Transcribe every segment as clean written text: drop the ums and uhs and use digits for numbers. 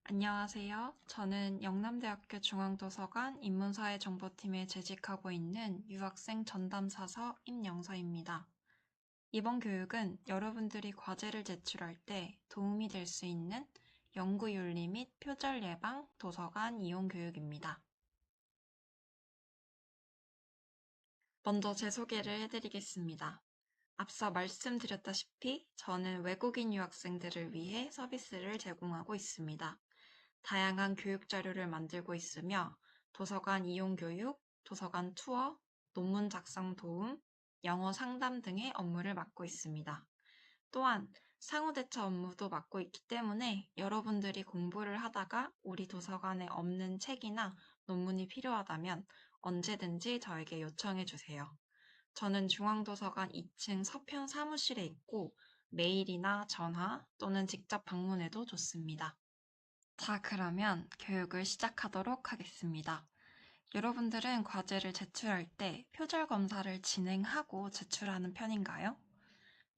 안녕하세요. 저는 영남대학교 중앙도서관 인문사회정보팀에 재직하고 있는 유학생 전담사서 임영서입니다. 이번 교육은 여러분들이 과제를 제출할 때 도움이 될 수 있는 연구윤리 및 표절 예방 도서관 이용 교육입니다. 먼저 제 소개를 해드리겠습니다. 앞서 말씀드렸다시피 저는 외국인 유학생들을 위해 서비스를 제공하고 있습니다. 다양한 교육 자료를 만들고 있으며 도서관 이용 교육, 도서관 투어, 논문 작성 도움, 영어 상담 등의 업무를 맡고 있습니다. 또한 상호 대처 업무도 맡고 있기 때문에 여러분들이 공부를 하다가 우리 도서관에 없는 책이나 논문이 필요하다면 언제든지 저에게 요청해 주세요. 저는 중앙도서관 2층 서편 사무실에 있고 메일이나 전화 또는 직접 방문해도 좋습니다. 자, 그러면 교육을 시작하도록 하겠습니다. 여러분들은 과제를 제출할 때 표절 검사를 진행하고 제출하는 편인가요?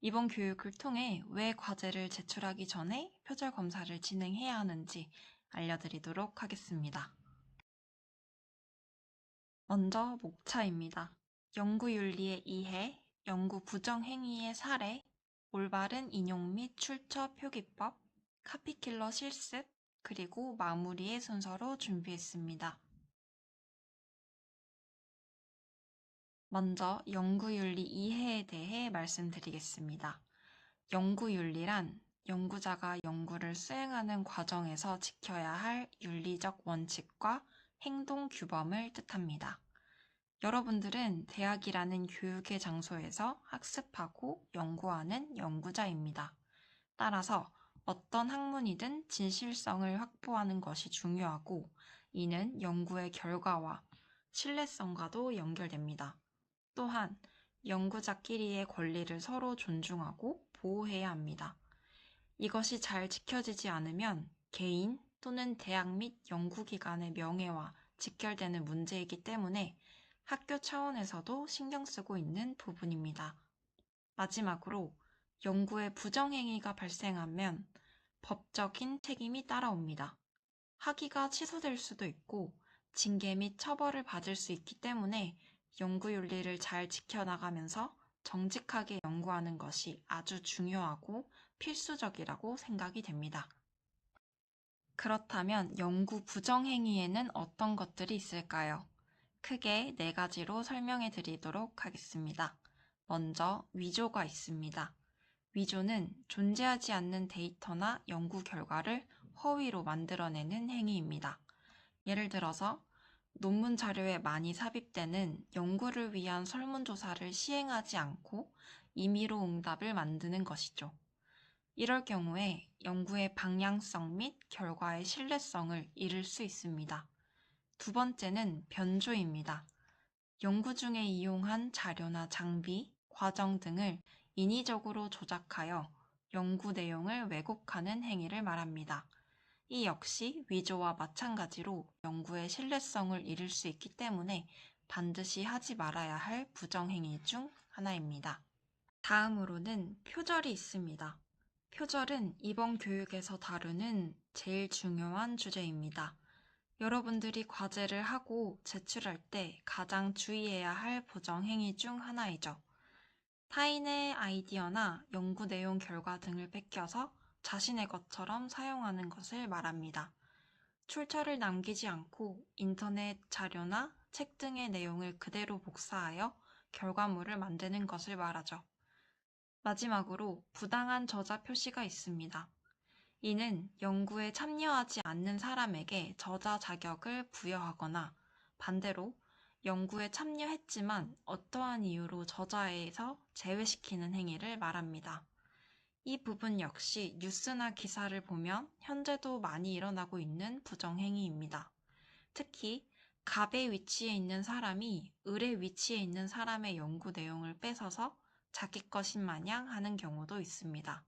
이번 교육을 통해 왜 과제를 제출하기 전에 표절 검사를 진행해야 하는지 알려드리도록 하겠습니다. 먼저 목차입니다. 연구윤리의 이해, 연구 부정행위의 사례, 올바른 인용 및 출처 표기법, 카피킬러 실습, 그리고 마무리의 순서로 준비했습니다. 먼저 연구윤리 이해에 대해 말씀드리겠습니다. 연구윤리란 연구자가 연구를 수행하는 과정에서 지켜야 할 윤리적 원칙과 행동 규범을 뜻합니다. 여러분들은 대학이라는 교육의 장소에서 학습하고 연구하는 연구자입니다. 따라서 어떤 학문이든 진실성을 확보하는 것이 중요하고 이는 연구의 결과와 신뢰성과도 연결됩니다. 또한 연구자끼리의 권리를 서로 존중하고 보호해야 합니다. 이것이 잘 지켜지지 않으면 개인 또는 대학 및 연구기관의 명예와 직결되는 문제이기 때문에 학교 차원에서도 신경 쓰고 있는 부분입니다. 마지막으로 연구에 부정행위가 발생하면 법적인 책임이 따라옵니다. 학위가 취소될 수도 있고 징계 및 처벌을 받을 수 있기 때문에 연구윤리를 잘 지켜나가면서 정직하게 연구하는 것이 아주 중요하고 필수적이라고 생각이 됩니다. 그렇다면 연구 부정행위에는 어떤 것들이 있을까요? 크게 4가지로 설명해 드리도록 하겠습니다. 먼저 위조가 있습니다. 위조는 존재하지 않는 데이터나 연구 결과를 허위로 만들어내는 행위입니다. 예를 들어서 논문 자료에 많이 삽입되는 연구를 위한 설문조사를 시행하지 않고 임의로 응답을 만드는 것이죠. 이럴 경우에 연구의 방향성 및 결과의 신뢰성을 잃을 수 있습니다. 두 번째는 변조입니다. 연구 중에 이용한 자료나 장비, 과정 등을 인위적으로 조작하여 연구 내용을 왜곡하는 행위를 말합니다. 이 역시 위조와 마찬가지로 연구의 신뢰성을 잃을 수 있기 때문에 반드시 하지 말아야 할 부정행위 중 하나입니다. 다음으로는 표절이 있습니다. 표절은 이번 교육에서 다루는 제일 중요한 주제입니다. 여러분들이 과제를 하고 제출할 때 가장 주의해야 할 부정행위 중 하나이죠. 타인의 아이디어나 연구 내용 결과 등을 뺏겨서 자신의 것처럼 사용하는 것을 말합니다. 출처를 남기지 않고 인터넷 자료나 책 등의 내용을 그대로 복사하여 결과물을 만드는 것을 말하죠. 마지막으로 부당한 저자 표시가 있습니다. 이는 연구에 참여하지 않는 사람에게 저자 자격을 부여하거나 반대로 연구에 참여했지만 어떠한 이유로 저자에서 제외시키는 행위를 말합니다. 이 부분 역시 뉴스나 기사를 보면 현재도 많이 일어나고 있는 부정행위입니다. 특히 갑의 위치에 있는 사람이 을의 위치에 있는 사람의 연구 내용을 뺏어서 자기 것인 마냥 하는 경우도 있습니다.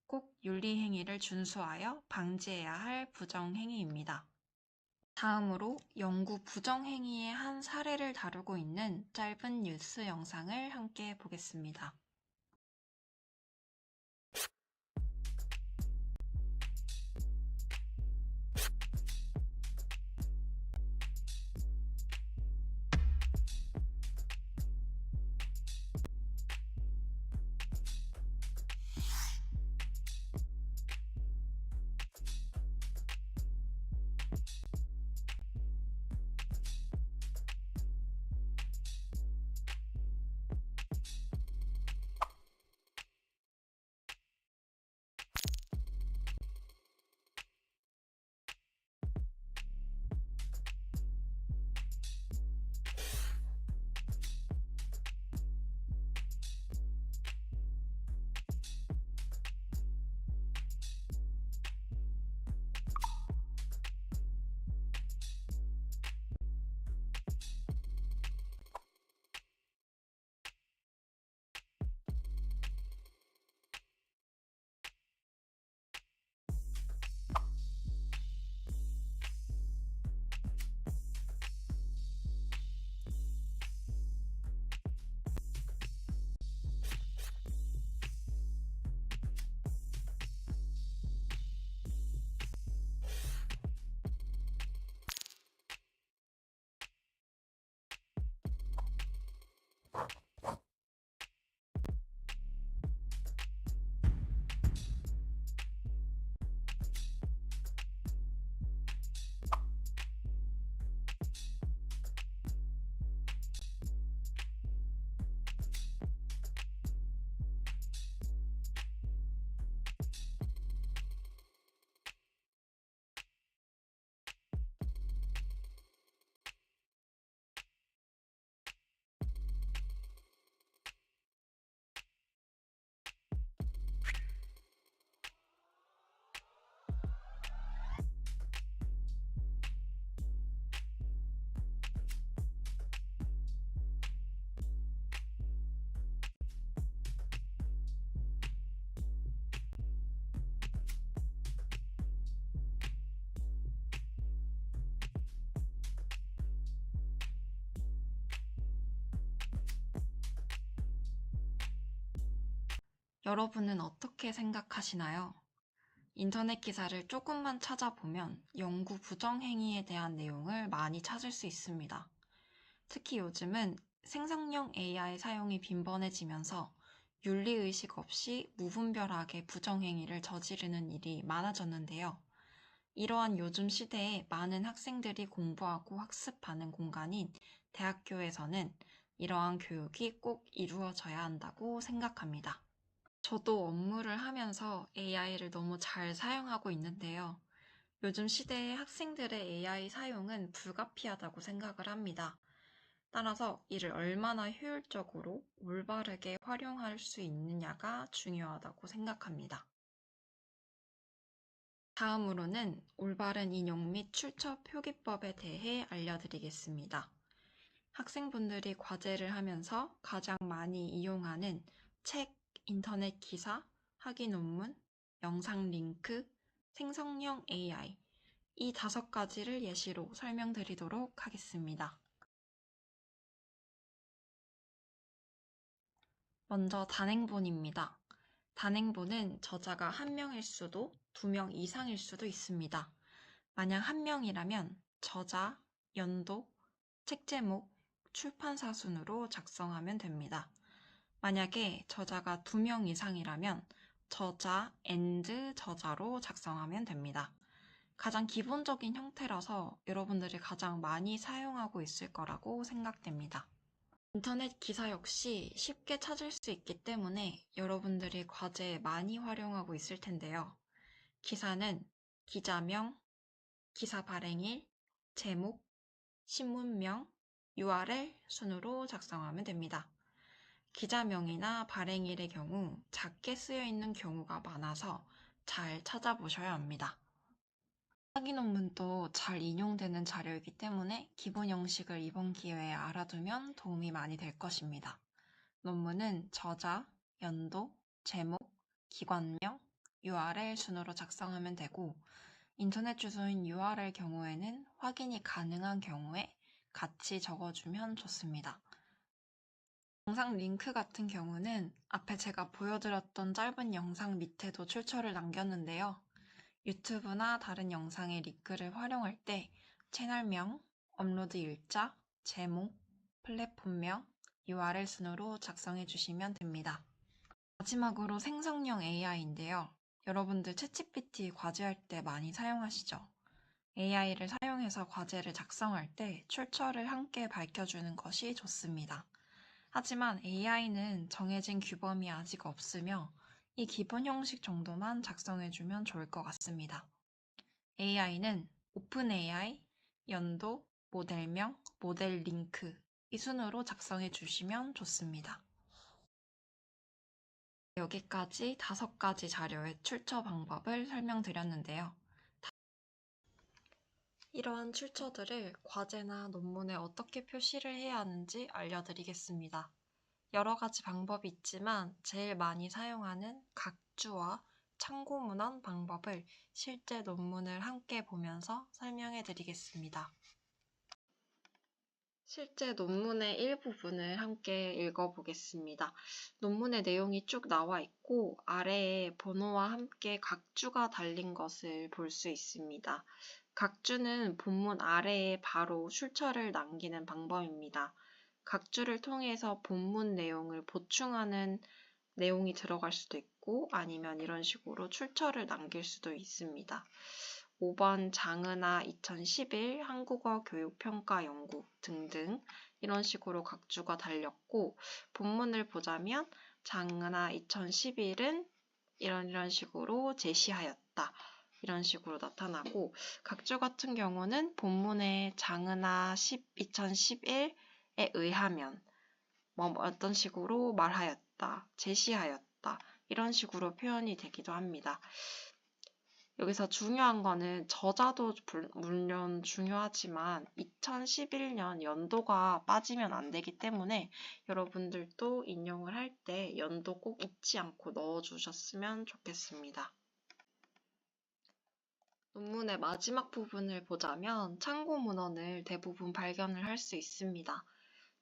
꼭 윤리행위를 준수하여 방지해야 할 부정행위입니다. 다음으로 연구 부정행위의 한 사례를 다루고 있는 짧은 뉴스 영상을 함께 보겠습니다. 여러분은 어떻게 생각하시나요? 인터넷 기사를 조금만 찾아보면 연구 부정행위에 대한 내용을 많이 찾을 수 있습니다. 특히 요즘은 생성형 AI 사용이 빈번해지면서 윤리의식 없이 무분별하게 부정행위를 저지르는 일이 많아졌는데요. 이러한 요즘 시대에 많은 학생들이 공부하고 학습하는 공간인 대학교에서는 이러한 교육이 꼭 이루어져야 한다고 생각합니다. 저도 업무를 하면서 AI를 너무 잘 사용하고 있는데요. 요즘 시대의 학생들의 AI 사용은 불가피하다고 생각을 합니다. 따라서 이를 얼마나 효율적으로 올바르게 활용할 수 있느냐가 중요하다고 생각합니다. 다음으로는 올바른 인용 및 출처 표기법에 대해 알려드리겠습니다. 학생분들이 과제를 하면서 가장 많이 이용하는 책, 인터넷 기사, 학위 논문, 영상 링크, 생성형 AI 이 5가지를 예시로 설명드리도록 하겠습니다. 먼저 단행본입니다. 단행본은 저자가 1명일 수도 2명 이상일 수도 있습니다. 만약 1명이라면 저자, 연도, 책 제목, 출판사 순으로 작성하면 됩니다. 만약에 저자가 2명 이상이라면 저자, 저자로 작성하면 됩니다. 가장 기본적인 형태라서 여러분들이 가장 많이 사용하고 있을 거라고 생각됩니다. 인터넷 기사 역시 쉽게 찾을 수 있기 때문에 여러분들이 과제에 많이 활용하고 있을 텐데요. 기사는 기자명, 기사 발행일, 제목, 신문명, URL 순으로 작성하면 됩니다. 기자명이나 발행일의 경우 작게 쓰여 있는 경우가 많아서 잘 찾아보셔야 합니다. 학위 논문도 잘 인용되는 자료이기 때문에 기본 형식을 이번 기회에 알아두면 도움이 많이 될 것입니다. 논문은 저자, 연도, 제목, 기관명, URL 순으로 작성하면 되고 인터넷 주소인 URL 경우에는 확인이 가능한 경우에 같이 적어주면 좋습니다. 영상 링크 같은 경우는 앞에 제가 보여드렸던 짧은 영상 밑에도 출처를 남겼는데요. 유튜브나 다른 영상의 링크를 활용할 때 채널명, 업로드 일자, 제목, 플랫폼명, URL 순으로 작성해 주시면 됩니다. 마지막으로 생성형 AI인데요. 여러분들 챗GPT 과제할 때 많이 사용하시죠? AI를 사용해서 과제를 작성할 때 출처를 함께 밝혀주는 것이 좋습니다. 하지만 AI는 정해진 규범이 아직 없으며 이 기본 형식 정도만 작성해주면 좋을 것 같습니다. AI는 오픈AI, 연도, 모델명, 모델 링크 이 순으로 작성해 주시면 좋습니다. 여기까지 5가지 자료의 출처 방법을 설명드렸는데요. 이러한 출처들을 과제나 논문에 어떻게 표시를 해야 하는지 알려드리겠습니다. 여러 가지 방법이 있지만 제일 많이 사용하는 각주와 참고문헌 방법을 실제 논문을 함께 보면서 설명해 드리겠습니다. 실제 논문의 일부분을 함께 읽어보겠습니다. 논문의 내용이 쭉 나와 있고 아래에 번호와 함께 각주가 달린 것을 볼 수 있습니다. 각주는 본문 아래에 바로 출처를 남기는 방법입니다. 각주를 통해서 본문 내용을 보충하는 내용이 들어갈 수도 있고 아니면 이런 식으로 출처를 남길 수도 있습니다. 5번 장은하 2011 한국어 교육평가 연구 등등 이런 식으로 각주가 달렸고 본문을 보자면 장은하 2011은 이런 식으로 제시하였다. 이런 식으로 나타나고 각주 같은 경우는 본문의 장은하 2011에 의하면 어떤 식으로 말하였다, 제시하였다 이런 식으로 표현이 되기도 합니다. 여기서 중요한 거는 저자도 물론 중요하지만 2011년 연도가 빠지면 안 되기 때문에 여러분들도 인용을 할 때 연도 꼭 잊지 않고 넣어주셨으면 좋겠습니다. 논문의 마지막 부분을 보자면 참고 문헌을 대부분 발견을 할 수 있습니다.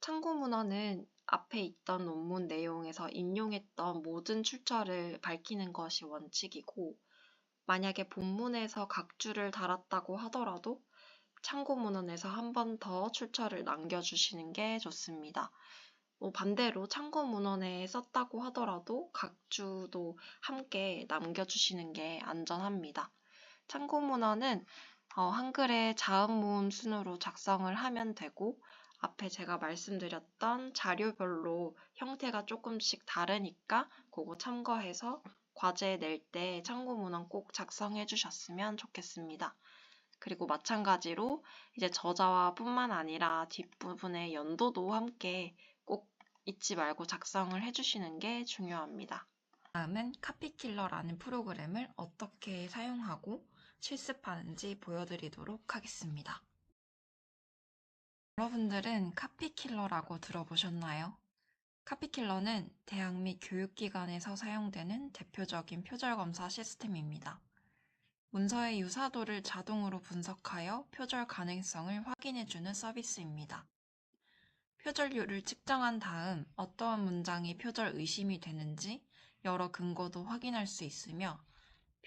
참고 문헌은 앞에 있던 논문 내용에서 인용했던 모든 출처를 밝히는 것이 원칙이고, 만약에 본문에서 각주를 달았다고 하더라도 참고 문헌에서 한 번 더 출처를 남겨주시는 게 좋습니다. 반대로 참고 문헌에 썼다고 하더라도 각주도 함께 남겨주시는 게 안전합니다. 참고 문헌은 한글의 자음-모음 순으로 작성을 하면 되고, 앞에 제가 말씀드렸던 자료별로 형태가 조금씩 다르니까 그거 참고해서 과제 낼 때 참고 문헌 꼭 작성해 주셨으면 좋겠습니다. 그리고 마찬가지로 이제 저자와 뿐만 아니라 뒷부분의 연도도 함께 꼭 잊지 말고 작성을 해주시는 게 중요합니다. 다음은 카피킬러라는 프로그램을 어떻게 사용하고 실습하는지 보여드리도록 하겠습니다. 여러분들은 카피킬러라고 들어보셨나요? 카피킬러는 대학 및 교육기관에서 사용되는 대표적인 표절검사 시스템입니다. 문서의 유사도를 자동으로 분석하여 표절 가능성을 확인해주는 서비스입니다. 표절률을 측정한 다음 어떠한 문장이 표절 의심이 되는지 여러 근거도 확인할 수 있으며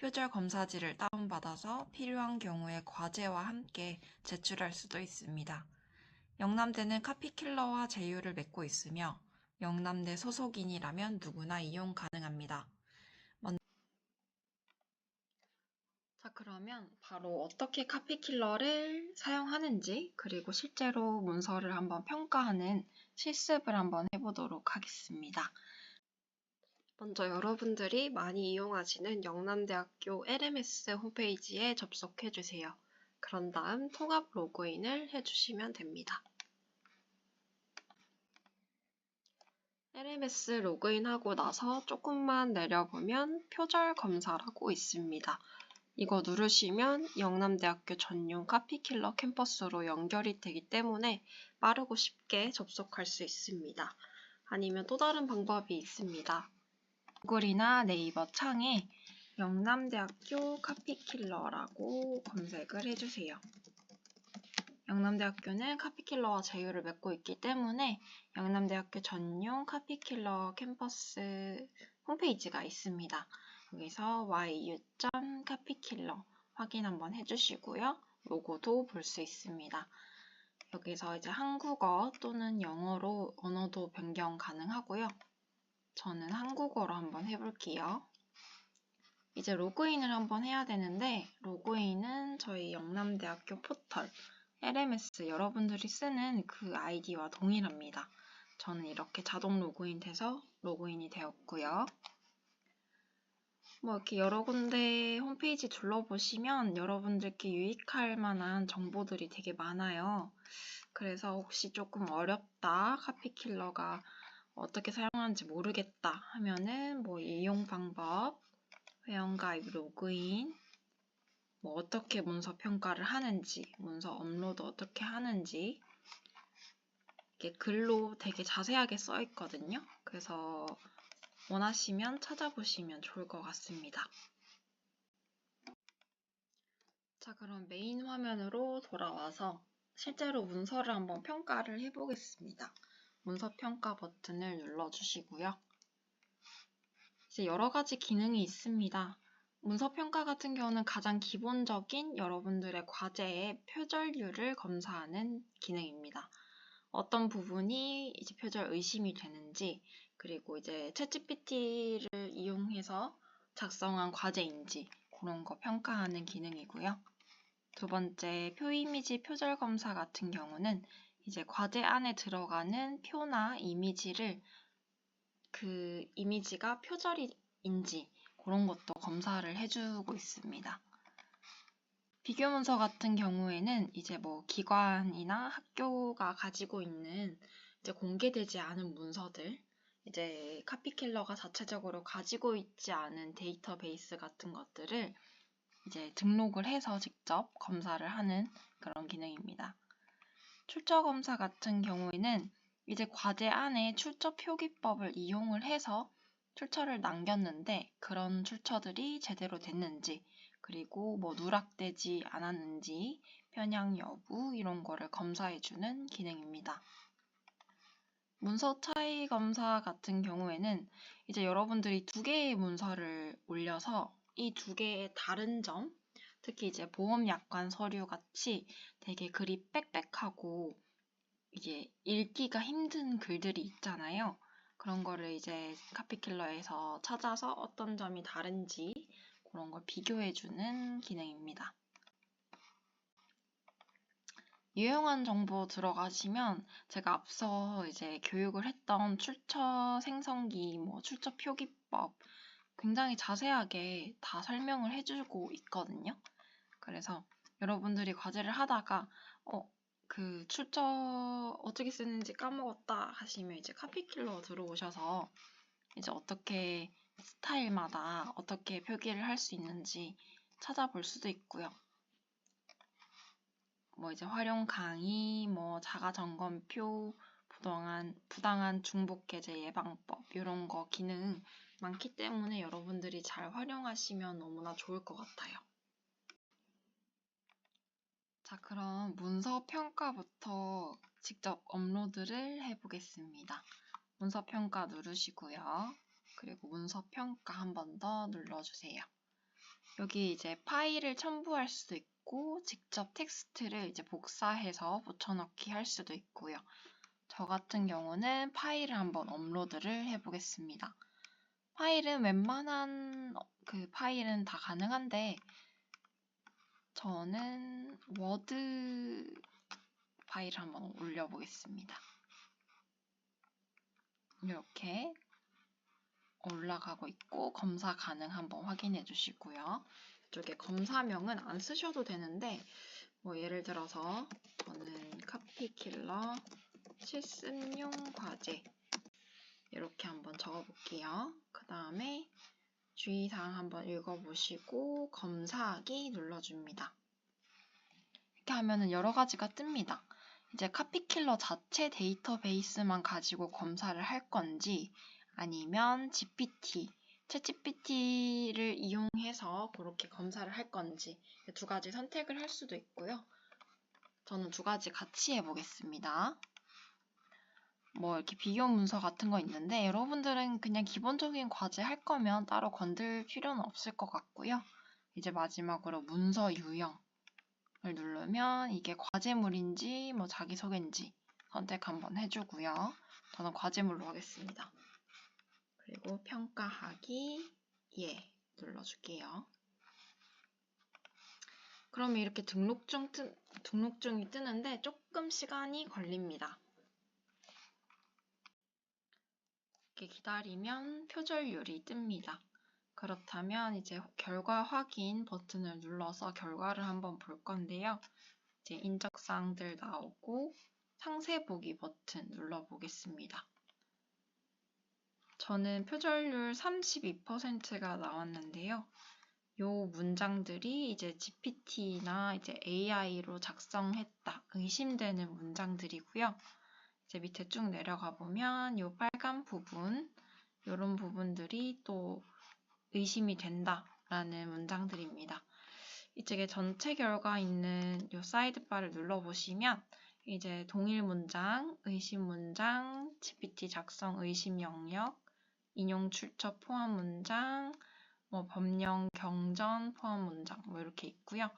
표절 검사지를 다운받아서 필요한 경우에 과제와 함께 제출할 수도 있습니다. 영남대는 카피킬러와 제휴를 맺고 있으며 영남대 소속인이라면 누구나 이용 가능합니다. 자, 그러면 바로 어떻게 카피킬러를 사용하는지, 그리고 실제로 문서를 한번 평가하는 실습을 한번 해보도록 하겠습니다. 먼저 여러분들이 많이 이용하시는 영남대학교 LMS 홈페이지에 접속해주세요. 그런 다음 통합 로그인을 해주시면 됩니다. LMS 로그인하고 나서 조금만 내려보면 표절 검사라고 있습니다. 이거 누르시면 영남대학교 전용 카피킬러 캠퍼스로 연결이 되기 때문에 빠르고 쉽게 접속할 수 있습니다. 아니면 또 다른 방법이 있습니다. 구글이나 네이버 창에 영남대학교 카피킬러라고 검색을 해주세요. 영남대학교는 카피킬러와 제휴를 맺고 있기 때문에 영남대학교 전용 카피킬러 캠퍼스 홈페이지가 있습니다. 여기서 yu.카피킬러 확인 한번 해주시고요. 로고도 볼 수 있습니다. 여기서 이제 한국어 또는 영어로 언어도 변경 가능하고요. 저는 한국어로 한번 해볼게요. 이제 로그인을 한번 해야 되는데 로그인은 저희 영남대학교 포털 LMS 여러분들이 쓰는 그 아이디와 동일합니다. 저는 이렇게 자동 로그인 돼서 로그인이 되었고요. 이렇게 여러 군데 홈페이지 둘러보시면 여러분들께 유익할 만한 정보들이 되게 많아요. 그래서 혹시 조금 어렵다, 카피킬러가 어떻게 사용하는지 모르겠다 하면은 이용 방법, 회원가입 로그인, 어떻게 문서 평가를 하는지, 문서 업로드 어떻게 하는지 이게 글로 되게 자세하게 써 있거든요. 그래서 원하시면 찾아보시면 좋을 것 같습니다. 자, 그럼 메인 화면으로 돌아와서 실제로 문서를 한번 평가를 해보겠습니다. 문서 평가 버튼을 눌러주시고요. 이제 여러 가지 기능이 있습니다. 문서 평가 같은 경우는 가장 기본적인 여러분들의 과제의 표절률을 검사하는 기능입니다. 어떤 부분이 이제 표절 의심이 되는지, 그리고 이제 챗GPT를 이용해서 작성한 과제인지 그런 거 평가하는 기능이고요. 두 번째, 표 이미지 표절 검사 같은 경우는 이제 과제 안에 들어가는 표나 이미지를 그 이미지가 표절인지 그런 것도 검사를 해주고 있습니다. 비교 문서 같은 경우에는 이제 기관이나 학교가 가지고 있는 이제 공개되지 않은 문서들, 이제 카피킬러가 자체적으로 가지고 있지 않은 데이터베이스 같은 것들을 이제 등록을 해서 직접 검사를 하는 그런 기능입니다. 출처 검사 같은 경우에는 이제 과제 안에 출처 표기법을 이용을 해서 출처를 남겼는데 그런 출처들이 제대로 됐는지, 그리고 누락되지 않았는지, 편향 여부 이런 거를 검사해주는 기능입니다. 문서 차이 검사 같은 경우에는 이제 여러분들이 두 개의 문서를 올려서 이 두 개의 다른 점, 특히 이제 보험 약관 서류 같이 되게 글이 빽빽하고 이게 읽기가 힘든 글들이 있잖아요. 그런 거를 이제 카피킬러에서 찾아서 어떤 점이 다른지 그런 걸 비교해주는 기능입니다. 유용한 정보 들어가시면 제가 앞서 이제 교육을 했던 출처 생성기, 출처 표기법 굉장히 자세하게 다 설명을 해주고 있거든요. 그래서 여러분들이 과제를 하다가 그 출처 어떻게 쓰는지 까먹었다 하시면 이제 카피킬러 들어오셔서 이제 어떻게 스타일마다 어떻게 표기를 할 수 있는지 찾아볼 수도 있고요. 이제 활용 강의, 자가 점검표, 부당한 중복 게재 예방법 이런 거 기능 많기 때문에 여러분들이 잘 활용하시면 너무나 좋을 것 같아요. 자, 그럼 문서 평가부터 직접 업로드를 해보겠습니다. 문서 평가 누르시고요. 그리고 문서 평가 한 번 더 눌러주세요. 여기 이제 파일을 첨부할 수도 있고 직접 텍스트를 이제 복사해서 붙여넣기 할 수도 있고요. 저 같은 경우는 파일을 한번 업로드를 해보겠습니다. 파일은 웬만한 그 파일은 다 가능한데 저는 워드 파일을 한번 올려보겠습니다. 이렇게 올라가고 있고 검사 가능 한번 확인해 주시고요. 이쪽에 검사명은 안 쓰셔도 되는데 예를 들어서 저는 카피킬러 실습용 과제 이렇게 한번 적어볼게요. 그 다음에 주의사항 한번 읽어보시고 검사하기 눌러줍니다. 이렇게 하면은 여러 가지가 뜹니다. 이제 카피킬러 자체 데이터베이스만 가지고 검사를 할 건지 아니면 챗GPT를 이용해서 그렇게 검사를 할 건지 두 가지 선택을 할 수도 있고요. 저는 두 가지 같이 해보겠습니다. 이렇게 비교 문서 같은 거 있는데 여러분들은 그냥 기본적인 과제 할 거면 따로 건들 필요는 없을 것 같고요. 이제 마지막으로 문서 유형을 누르면 이게 과제물인지 자기소개인지 선택 한번 해주고요. 저는 과제물로 하겠습니다. 그리고 평가하기 예 눌러줄게요. 그러면 이렇게 등록중이 뜨는데 조금 시간이 걸립니다. 이렇게 기다리면 표절률이 뜹니다. 그렇다면 이제 결과 확인 버튼을 눌러서 결과를 한번 볼 건데요. 이제 인적사항들 나오고 상세 보기 버튼 눌러보겠습니다. 저는 표절률 32%가 나왔는데요. 요 문장들이 이제 GPT나 이제 AI로 작성했다 의심되는 문장들이고요. 이제 밑에 쭉 내려가 보면 요 빨간 부분, 요런 부분들이 또 의심이 된다라는 문장들입니다. 이쪽에 전체 결과 있는 요 사이드바를 눌러보시면 이제 동일 문장, 의심 문장, GPT 작성 의심 영역, 인용 출처 포함 문장, 법령 경전 포함 문장 이렇게 있고요.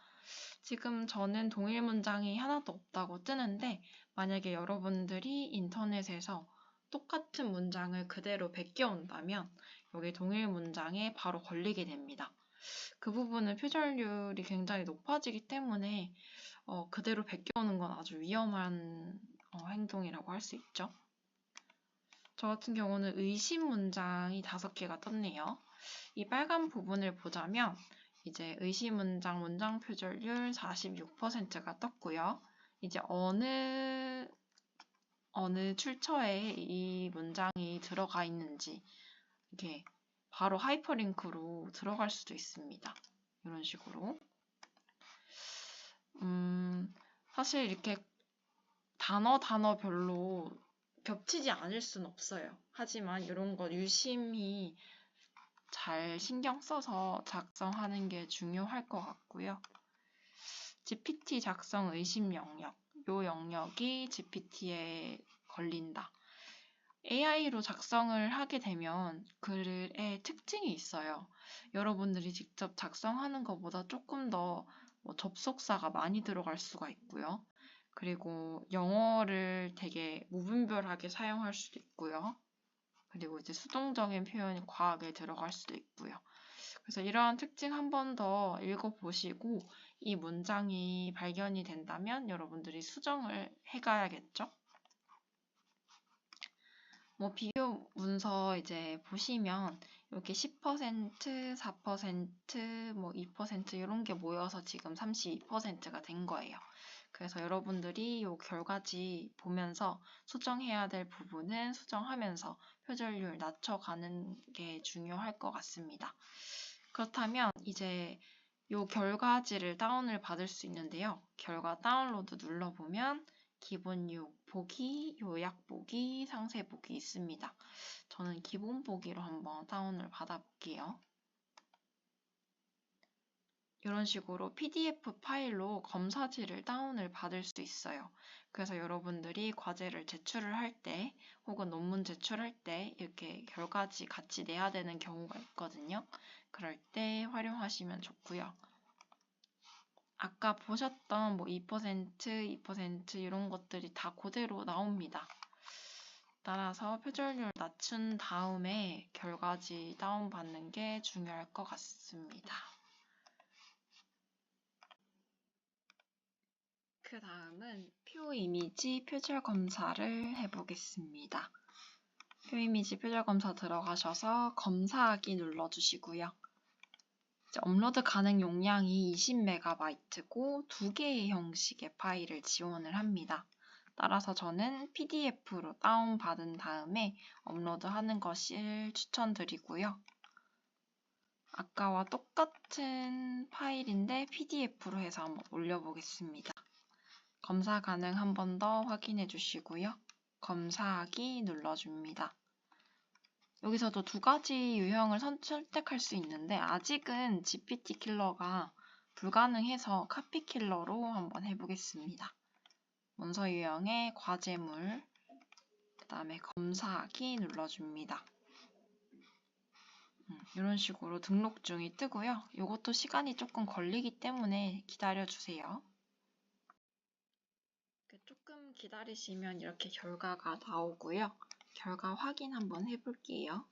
지금 저는 동일 문장이 하나도 없다고 뜨는데 만약에 여러분들이 인터넷에서 똑같은 문장을 그대로 베껴온다면 여기 동일 문장에 바로 걸리게 됩니다. 그 부분은 표절률이 굉장히 높아지기 때문에 그대로 베껴오는 건 아주 위험한 행동이라고 할 수 있죠. 저 같은 경우는 의심 문장이 5개가 떴네요. 이 빨간 부분을 보자면 이제 의심 문장 문장 표절률 46%가 떴고요. 이제 어느 출처에 이 문장이 들어가 있는지 이게 바로 하이퍼링크로 들어갈 수도 있습니다. 이런 식으로. 사실 이렇게 단어별로 겹치지 않을 수는 없어요. 하지만 이런 거 유심히 잘 신경 써서 작성하는 게 중요할 것 같고요. GPT 작성 의심 영역, 이 영역이 GPT에 걸린다. AI로 작성을 하게 되면 글의 특징이 있어요. 여러분들이 직접 작성하는 것보다 조금 더 접속사가 많이 들어갈 수가 있고요. 그리고 영어를 되게 무분별하게 사용할 수도 있고요. 그리고 이제 수동적인 표현이 과하게 들어갈 수도 있고요. 그래서 이러한 특징 한 번 더 읽어보시고 이 문장이 발견이 된다면 여러분들이 수정을 해가야겠죠? 비교 문서 이제 보시면 이렇게 10%, 4%, 2% 이런 게 모여서 지금 32%가 된 거예요. 그래서 여러분들이 이 결과지 보면서 수정해야 될 부분은 수정하면서 표절률 낮춰가는 게 중요할 것 같습니다. 그렇다면 이제 이 결과지를 다운을 받을 수 있는데요. 결과 다운로드 눌러보면 기본 보기, 요약 보기, 상세 보기 있습니다. 저는 기본 보기로 한번 다운을 받아볼게요. 이런 식으로 PDF 파일로 검사지를 다운을 받을 수 있어요. 그래서 여러분들이 과제를 제출을 할 때 혹은 논문 제출할 때 이렇게 결과지 같이 내야 되는 경우가 있거든요. 그럴 때 활용하시면 좋고요. 아까 보셨던 2%, 2% 이런 것들이 다 그대로 나옵니다. 따라서 표절률 낮춘 다음에 결과지 다운받는 게 중요할 것 같습니다. 그 다음은 표 이미지 표절 검사를 해보겠습니다. 표 이미지 표절 검사 들어가셔서 검사하기 눌러주시고요. 업로드 가능 용량이 20MB고 2개의 형식의 파일을 지원을 합니다. 따라서 저는 PDF로 다운받은 다음에 업로드하는 것을 추천드리고요. 아까와 똑같은 파일인데 PDF로 해서 한번 올려보겠습니다. 검사 가능 한 번 더 확인해 주시고요. 검사하기 눌러줍니다. 여기서도 두 가지 유형을 선택할 수 있는데 아직은 GPT 킬러가 불가능해서 카피 킬러로 한번 해보겠습니다. 문서 유형의 과제물, 그 다음에 검사하기 눌러줍니다. 이런 식으로 등록 중이 뜨고요. 이것도 시간이 조금 걸리기 때문에 기다려주세요. 조금 기다리시면 이렇게 결과가 나오고요. 결과 확인 한번 해볼게요.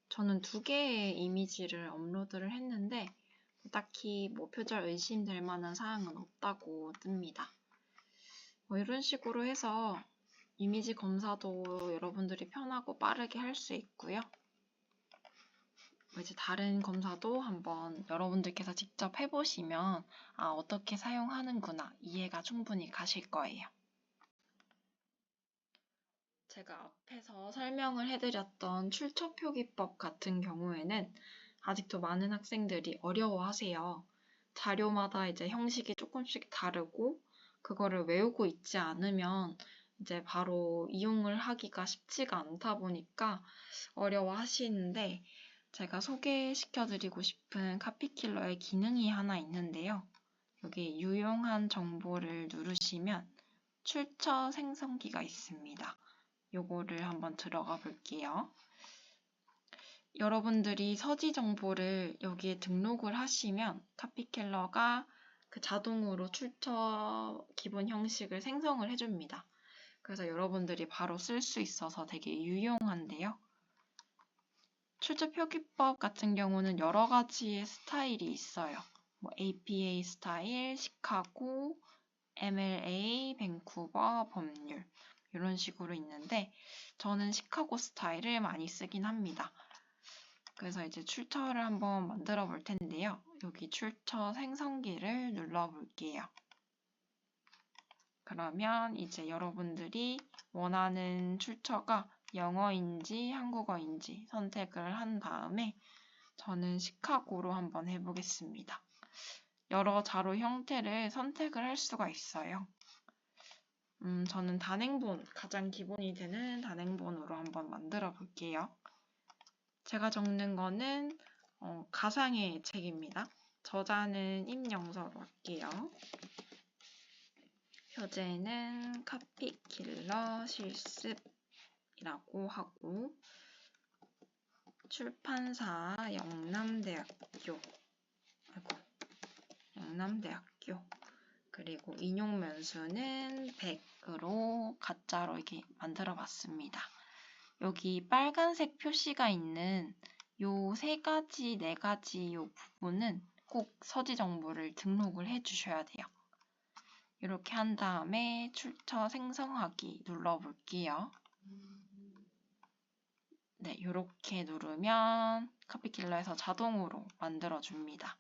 저는 2개의 이미지를 업로드를 했는데 딱히 표절 의심될 만한 사항은 없다고 뜹니다. 이런 식으로 해서 이미지 검사도 여러분들이 편하고 빠르게 할 수 있고요. 이제 다른 검사도 한번 여러분들께서 직접 해보시면 어떻게 사용하는구나 이해가 충분히 가실 거예요. 제가 앞에서 설명을 해드렸던 출처표기법 같은 경우에는 아직도 많은 학생들이 어려워하세요. 자료마다 이제 형식이 조금씩 다르고 그거를 외우고 있지 않으면 이제 바로 이용을 하기가 쉽지가 않다 보니까 어려워하시는데 제가 소개시켜드리고 싶은 카피킬러의 기능이 하나 있는데요. 여기 유용한 정보를 누르시면 출처 생성기가 있습니다. 요거를 한번 들어가 볼게요. 여러분들이 서지 정보를 여기에 등록을 하시면 카피킬러가 자동으로 출처 기본 형식을 생성을 해줍니다. 그래서 여러분들이 바로 쓸 수 있어서 되게 유용한데요. 출처 표기법 같은 경우는 여러 가지의 스타일이 있어요. APA 스타일, 시카고, MLA, 밴쿠버, 법률 이런 식으로 있는데 저는 시카고 스타일을 많이 쓰긴 합니다. 그래서 이제 출처를 한번 만들어 볼 텐데요. 여기 출처 생성기를 눌러 볼게요. 그러면 이제 여러분들이 원하는 출처가 영어인지 한국어인지 선택을 한 다음에 저는 시카고로 한번 해보겠습니다. 여러 자료 형태를 선택을 할 수가 있어요. 저는 단행본, 가장 기본이 되는 단행본으로 한번 만들어 볼게요. 제가 적는 거는 가상의 책입니다. 저자는 임영서로 할게요. 표제는 카피킬러 실습 이라고 하고 출판사 영남대학교 그리고 인용 면수는 100으로 가짜로 이렇게 만들어 봤습니다. 여기 빨간색 표시가 있는 요 세 가지, 네 가지 요 부분은 꼭 서지 정보를 등록을 해 주셔야 돼요. 이렇게 한 다음에 출처 생성하기 눌러볼게요. 네, 이렇게 누르면 카피킬러에서 자동으로 만들어줍니다.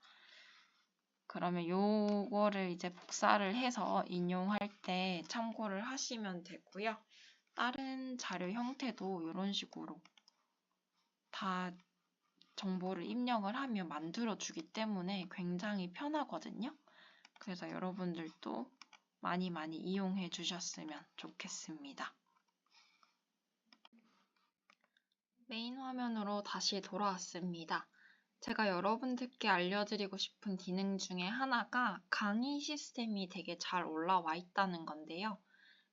그러면 요거를 이제 복사를 해서 인용할 때 참고를 하시면 되고요. 다른 자료 형태도 이런 식으로 다 정보를 입력을 하면 만들어주기 때문에 굉장히 편하거든요. 그래서 여러분들도 많이 이용해 주셨으면 좋겠습니다. 메인 화면으로 다시 돌아왔습니다. 제가 여러분들께 알려드리고 싶은 기능 중에 하나가 강의 시스템이 되게 잘 올라와 있다는 건데요.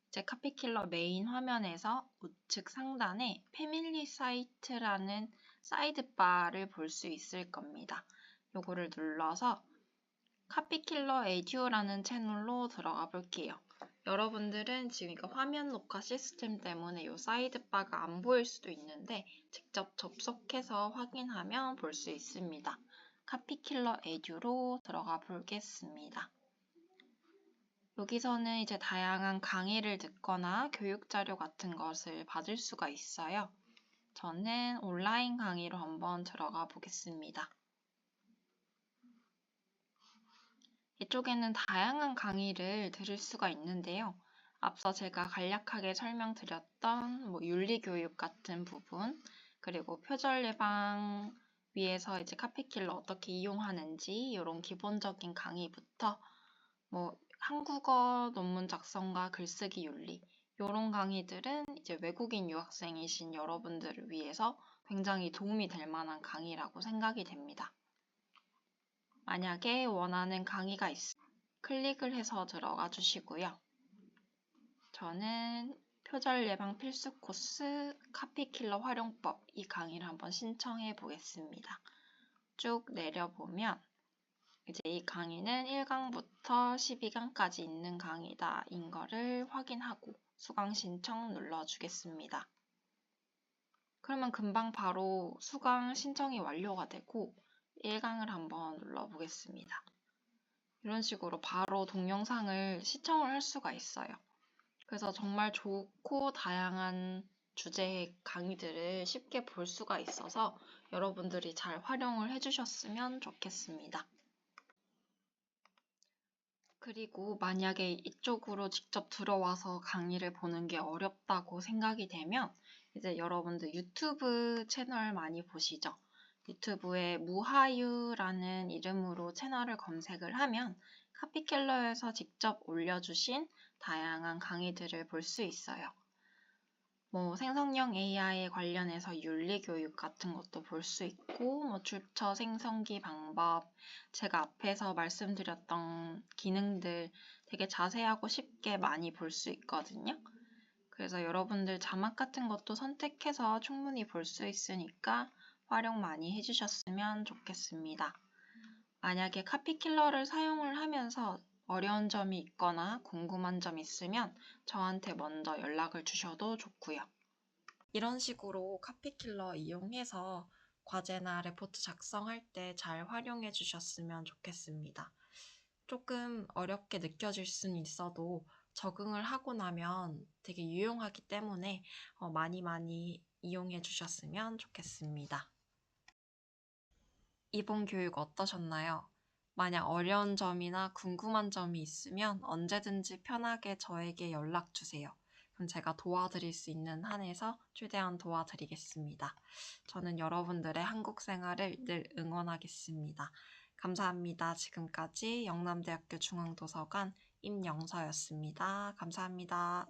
이제 카피킬러 메인 화면에서 우측 상단에 패밀리 사이트라는 사이드바를 볼 수 있을 겁니다. 요거를 눌러서 카피킬러 에듀라는 채널로 들어가 볼게요. 여러분들은 지금 이거 화면 녹화 시스템 때문에 이 사이드바가 안 보일 수도 있는데 직접 접속해서 확인하면 볼 수 있습니다. 카피킬러 에듀로 들어가 보겠습니다. 여기서는 이제 다양한 강의를 듣거나 교육 자료 같은 것을 받을 수가 있어요. 저는 온라인 강의로 한번 들어가 보겠습니다. 이쪽에는 다양한 강의를 들을 수가 있는데요. 앞서 제가 간략하게 설명드렸던 윤리교육 같은 부분, 그리고 표절 예방 위해서 이제 카피킬러 어떻게 이용하는지 이런 기본적인 강의부터 한국어 논문 작성과 글쓰기 윤리 이런 강의들은 이제 외국인 유학생이신 여러분들을 위해서 굉장히 도움이 될 만한 강의라고 생각이 됩니다. 만약에 원하는 강의가 있으면 클릭을 해서 들어가 주시고요. 저는 표절 예방 필수 코스 카피킬러 활용법 이 강의를 한번 신청해 보겠습니다. 쭉 내려보면 이제 이 강의는 1강부터 12강까지 있는 강의다인 거를 확인하고 수강 신청 눌러주겠습니다. 그러면 금방 바로 수강 신청이 완료가 되고 1강을 한번 눌러보겠습니다. 이런 식으로 바로 동영상을 시청을 할 수가 있어요. 그래서 정말 좋고 다양한 주제의 강의들을 쉽게 볼 수가 있어서 여러분들이 잘 활용을 해주셨으면 좋겠습니다. 그리고 만약에 이쪽으로 직접 들어와서 강의를 보는 게 어렵다고 생각이 되면 이제 여러분들 유튜브 채널 많이 보시죠? 유튜브에 무하유라는 이름으로 채널을 검색을 하면 카피킬러에서 직접 올려주신 다양한 강의들을 볼 수 있어요. 생성형 AI에 관련해서 윤리교육 같은 것도 볼 수 있고, 출처 생성기 방법, 제가 앞에서 말씀드렸던 기능들 되게 자세하고 쉽게 많이 볼 수 있거든요. 그래서 여러분들 자막 같은 것도 선택해서 충분히 볼 수 있으니까 활용 많이 해주셨으면 좋겠습니다. 만약에 카피킬러를 사용을 하면서 어려운 점이 있거나 궁금한 점 있으면 저한테 먼저 연락을 주셔도 좋고요. 이런 식으로 카피킬러 이용해서 과제나 레포트 작성할 때 잘 활용해 주셨으면 좋겠습니다. 조금 어렵게 느껴질 수는 있어도 적응을 하고 나면 되게 유용하기 때문에 많이 이용해 주셨으면 좋겠습니다. 이번 교육 어떠셨나요? 만약 어려운 점이나 궁금한 점이 있으면 언제든지 편하게 저에게 연락 주세요. 그럼 제가 도와드릴 수 있는 한에서 최대한 도와드리겠습니다. 저는 여러분들의 한국 생활을 늘 응원하겠습니다. 감사합니다. 지금까지 영남대학교 중앙도서관 임영서였습니다. 감사합니다.